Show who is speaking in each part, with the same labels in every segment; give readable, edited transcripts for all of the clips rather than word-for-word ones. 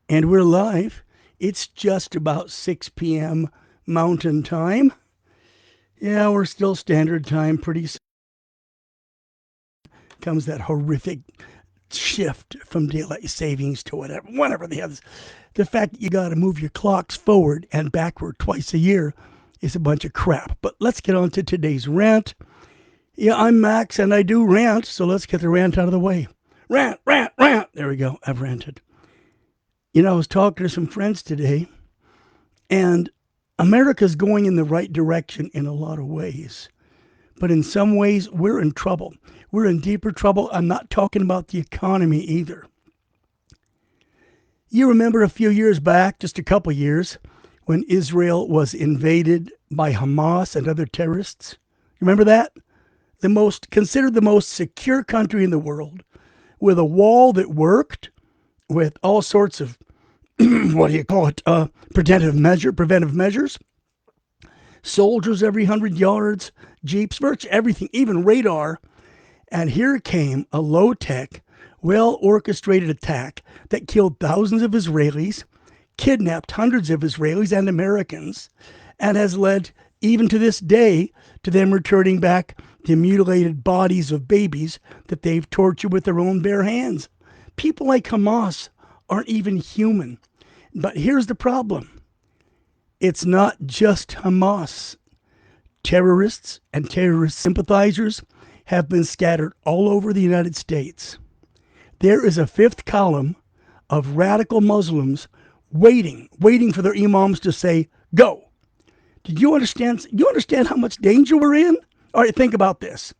Speaker 1: And we're live. It's just about 6 p.m. Mountain Time. Yeah, we're still standard time. Pretty soon comes that horrific shift from daylight savings to whatever they have. The fact that you got to move your clocks forward and backward twice a year is a bunch of crap. But let's get on to today's rant. Yeah, I'm Max and I do rant, so let's get the rant out of the way. Rant, rant, rant. There we go. I've ranted. I was talking to some friends today, and America's going in the right direction in a lot of ways. But in some ways, we're in trouble. We're in deeper trouble. I'm not talking about the economy either. You remember a few years back, just a couple years, when Israel was invaded by Hamas and other terrorists? Remember that? Considered the most secure country in the world, with a wall that worked, with all sorts of what do you call it? Preventive measures. Soldiers every 100 yards, jeeps, virtually everything, even radar. And here came a low-tech, well-orchestrated attack that killed thousands of Israelis, kidnapped hundreds of Israelis and Americans, and has led, even to this day, to them returning back the mutilated bodies of babies that they've tortured with their own bare hands. People like Hamas aren't even human. But here's the problem. It's not just Hamas. Terrorists and terrorist sympathizers have been scattered all over the United States. There is a fifth column of radical Muslims waiting for their imams to say, go. Did you understand? You understand how much danger we're in? All right, think about this.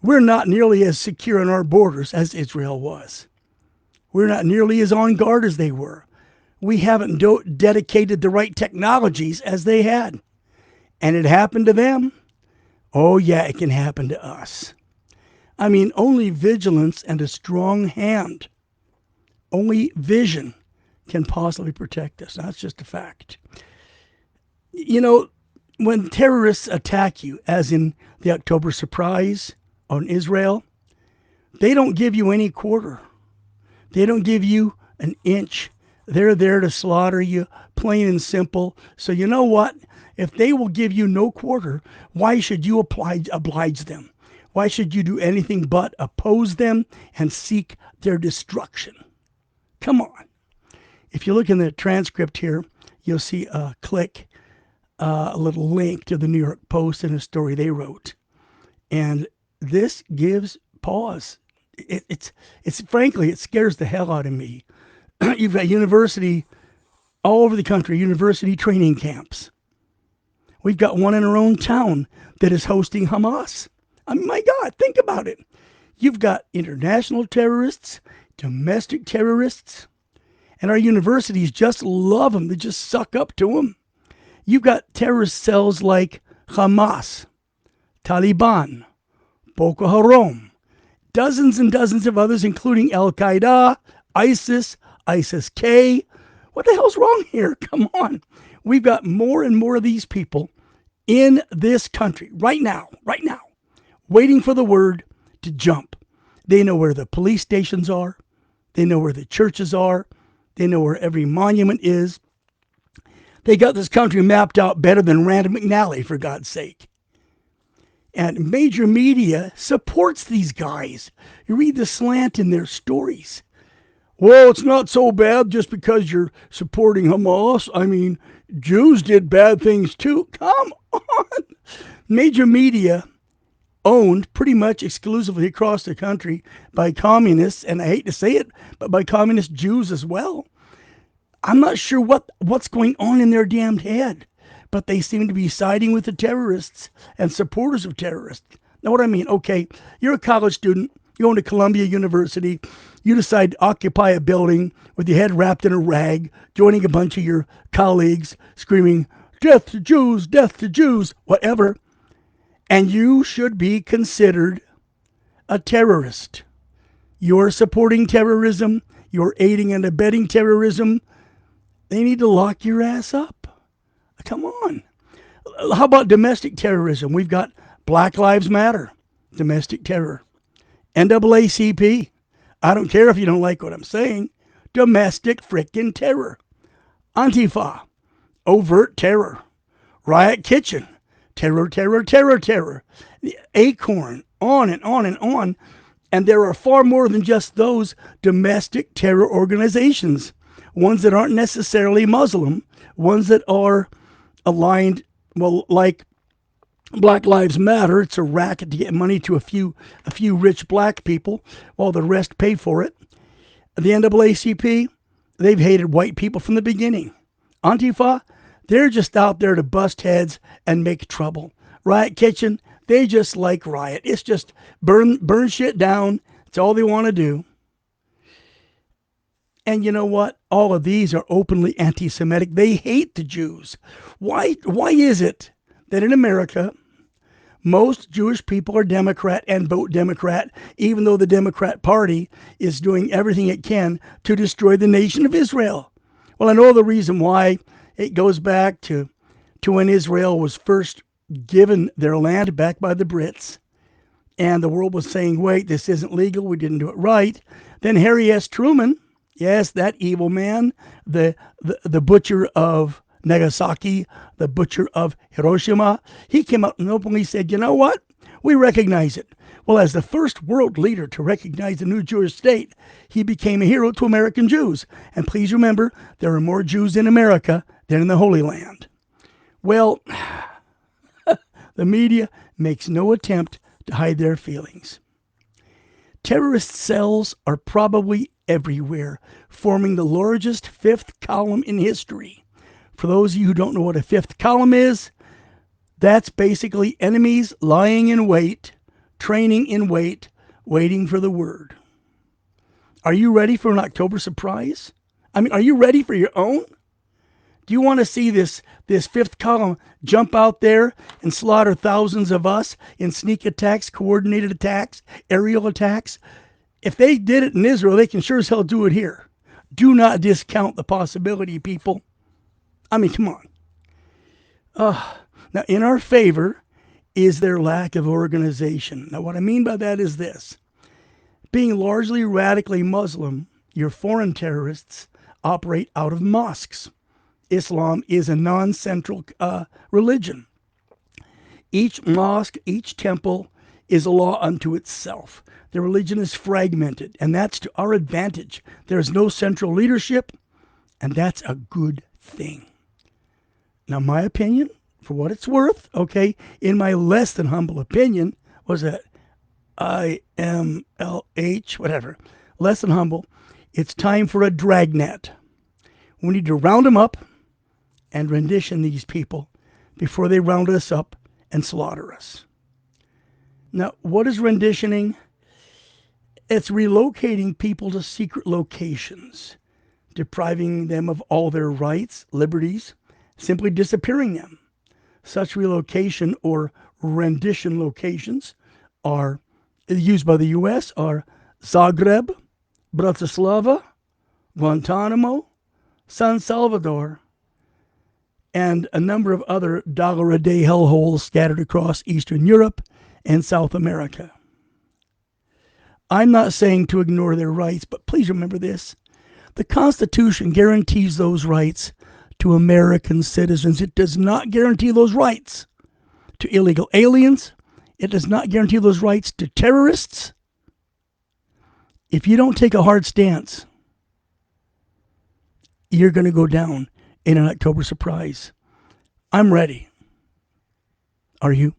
Speaker 1: We're not nearly as secure on our borders as Israel was. We're not nearly as on guard as they were. We haven't dedicated the right technologies as they had. And it happened to them. Oh, yeah, it can happen to us. I mean, only vigilance and a strong hand, only vision can possibly protect us. That's just a fact. When terrorists attack you, as in the October surprise on Israel, they don't give you any quarter. They don't give you an inch. They're there to slaughter you, plain and simple. So you know what? If they will give you no quarter, why should you oblige them? Why should you do anything but oppose them and seek their destruction? Come on. If you look in the transcript here, you'll see a little link to the New York Post and a story they wrote. And this gives pause. It's frankly, it scares the hell out of me. You've got university all over the country, university training camps. We've got one in our own town that is hosting Hamas. I mean, my God, think about it. You've got international terrorists, domestic terrorists, and our universities just love them. They just suck up to them. You've got terrorist cells like Hamas, Taliban, Boku Harom, dozens and dozens of others, including Al-Qaeda, ISIS, ISIS-K. What the hell's wrong here? Come on. We've got more and more of these people in this country right now, waiting for the word to jump. They know where the police stations are. They know where the churches are. They know where every monument is. They got this country mapped out better than Rand McNally, for God's sake. And major media supports these guys. You read the slant in their stories. Well, it's not so bad just because you're supporting Hamas. I mean, Jews did bad things too. Come on. Major media owned pretty much exclusively across the country by communists, and I hate to say it, but by communist Jews as well. I'm not sure what's going on in their damned head, but they seem to be siding with the terrorists and supporters of terrorists. Now, what I mean, okay, you're a college student, you go to Columbia University, you decide to occupy a building with your head wrapped in a rag, joining a bunch of your colleagues, screaming, death to Jews, whatever. And you should be considered a terrorist. You're supporting terrorism, you're aiding and abetting terrorism. They need to lock your ass up. Come on. How about domestic terrorism? We've got Black Lives Matter, domestic terror. NAACP. I don't care if you don't like what I'm saying. domestic frickin' terror. Antifa, overt terror. Riot Kitchen, terror, terror, terror, terror. The Acorn, on and on and on. And there are far more than just those domestic terror organizations, ones that aren't necessarily Muslim, ones that are aligned, well, like Black Lives Matter. It's a racket to get money to a few rich black people while the rest pay for it. The NAACP, they've hated white people from the beginning. Antifa, they're just out there to bust heads and make trouble. Riot Kitchen, they just like riot. It's just burn shit down. It's all they want to do. And you know what? All of these are openly anti-Semitic. They hate the Jews. Why is it that in America, most Jewish people are Democrat and vote Democrat, even though the Democrat Party is doing everything it can to destroy the nation of Israel? Well, I know the reason why. It goes back to when Israel was first given their land back by the Brits. And the world was saying, wait, this isn't legal. We didn't do it right. Then Harry S. Truman, yes, that evil man, the butcher of Nagasaki, the butcher of Hiroshima, he came out and openly said, you know what? We recognize it. Well, as the first world leader to recognize the new Jewish state, he became a hero to American Jews. And please remember, there are more Jews in America than in the Holy Land. Well, the media makes no attempt to hide their feelings. Terrorist cells are probably everywhere, forming the largest fifth column in history. For those of you who don't know what a fifth column is, that's basically enemies lying in wait, training in wait, waiting for the word. Are you ready for an October surprise? I mean, are you ready for your own? Do you want to see this fifth column jump out there and slaughter thousands of us in sneak attacks, coordinated attacks, aerial attacks? If they did it in Israel, they can sure as hell do it here. Do not discount the possibility, people. I mean, come on. Now, in our favor is their lack of organization. Now, what I mean by that is this. Being largely radically Muslim, your foreign terrorists operate out of mosques. Islam is a non-central religion. Each mosque, each temple is a law unto itself. The religion is fragmented, and that's to our advantage. There is no central leadership, and that's a good thing. Now, my opinion, for what it's worth, okay, in my less than humble opinion, was that IMLH, whatever, less than humble, it's time for a dragnet. We need to round them up and rendition these people before they round us up and slaughter us. Now, what is renditioning? It's relocating people to secret locations, depriving them of all their rights, liberties, simply disappearing them. Such relocation or rendition locations are used by the U.S. are Zagreb, Bratislava, Guantanamo, San Salvador, and a number of other dollar-a-day hellholes scattered across Eastern Europe and South America. I'm not saying to ignore their rights, but please remember this. The Constitution guarantees those rights to American citizens. It does not guarantee those rights to illegal aliens. It does not guarantee those rights to terrorists. If you don't take a hard stance, you're going to go down in an October surprise. I'm ready. Are you?